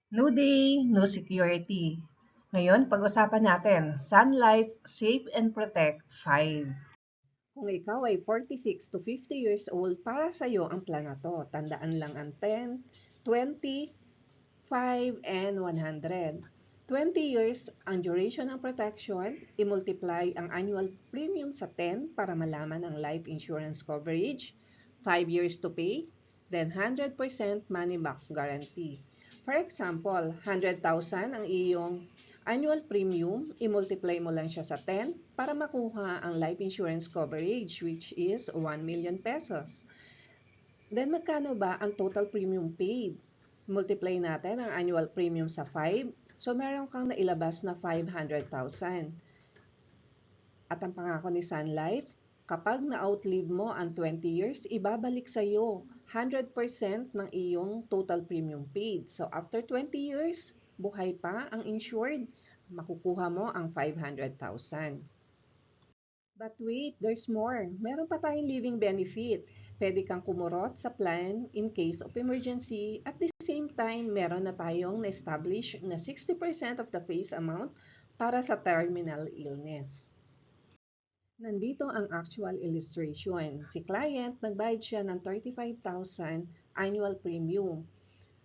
New day, no security. Ngayon, pag-usapan natin, Sun Life Save and Protect 5. Kung ikaw ay 46 to 50 years old, para sa iyo ang plan na to. Tandaan lang ang 10, 20, 5, and 100. 20 years ang duration ng protection, i-multiply ang annual premium sa 10 para malaman ang life insurance coverage, 5 years to pay, then 100% money back guarantee. For example, 100,000 ang iyong annual premium, i-multiply mo lang siya sa 10 para makuha ang life insurance coverage which is 1 million pesos. Then magkano ba ang total premium paid? Multiply natin ang annual premium sa 5. So meron kang nailabas na 500,000. At ang pangako ni Sun Life, kapag na-outlive mo ang 20 years, ibabalik sa iyo 100% ng iyong total premium paid. So after 20 years, buhay pa ang insured, makukuha mo ang 500,000. But wait, there's more. Meron pa tayong living benefit. Pwede kang kumurot sa plan in case of emergency. At the same time, meron na tayong na-establish na 60% of the face amount para sa terminal illness. Nandito ang actual illustration. Si client, nagbayad siya ng 35,000 annual premium.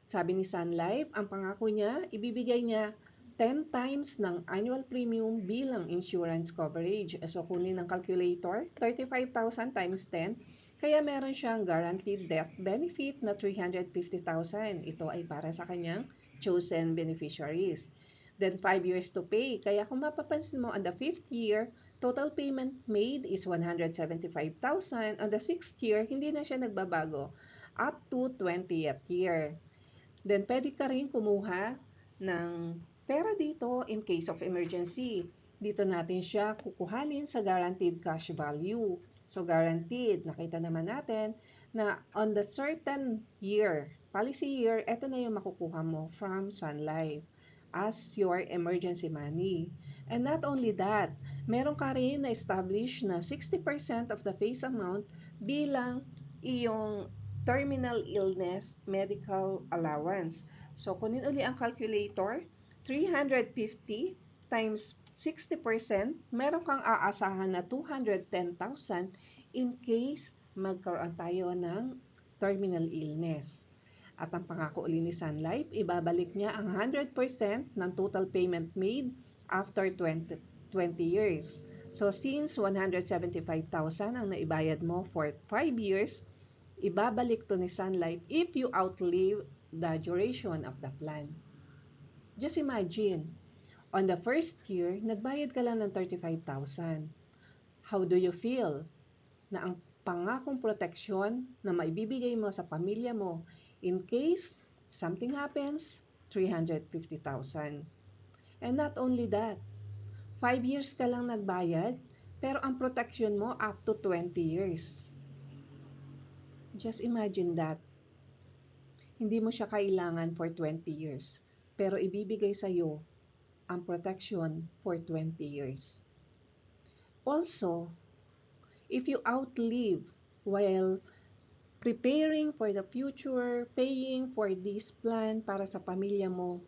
Sabi ni Sun Life, ang pangako niya, ibibigay niya 10 times ng annual premium bilang insurance coverage. So kunin ng calculator, 35,000 times 10, kaya meron siyang guaranteed death benefit na 350,000. Ito ay para sa kanyang chosen beneficiaries. Then 5 years to pay. Kaya kung mapapansin mo, on the 5th year, total payment made is 175,000. On the 6th year, hindi na siya nagbabago up to 20th year. Then pwede ka rin kumuha ng pera dito in case of emergency. Dito natin siya kukuhanin sa guaranteed cash value. So guaranteed, nakita naman natin na on the certain year, policy year, ito na yung makukuha mo from Sun Life as your emergency money. And not only that, meron ka rin na-establish na 60% of the face amount bilang iyong terminal illness medical allowance. So, kunin uli ang calculator, 350 times 60%, meron kang aasahan na 210,000 in case magkaroon tayo ng terminal illness. At ang pangako uli ni Sun Life, ibabalik niya ang 100% ng total payment made after 20 years. So since 175,000 ang naibayad mo for 5 years, ibabalik to ni Sun Life if you outlive the duration of the plan. Just imagine, on the first year, nagbayad ka lang ng 35,000. How do you feel na ang pangakong proteksyon na maibibigay mo sa pamilya mo in case something happens, 350,000. And not only that, 5 years ka lang nagbayad, pero ang protection mo up to 20 years. Just imagine that. Hindi mo siya kailangan for 20 years, pero ibibigay sa iyo ang protection for 20 years. Also, if you outlive while preparing for the future, paying for this plan para sa pamilya mo,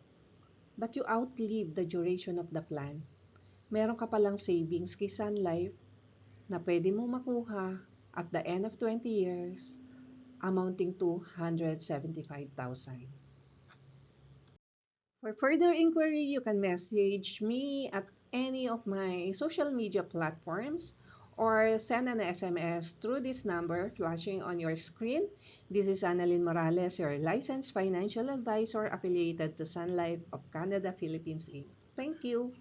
but you outlive the duration of the plan, meron ka palang savings kay Sun Life na pwede mo makuha at the end of 20 years amounting to 175,000. For further inquiry, you can message me at any of my social media platforms or send an SMS through this number flashing on your screen. This is Annalyn Morales, your licensed financial advisor affiliated to Sun Life of Canada, Philippines, Inc. Thank you.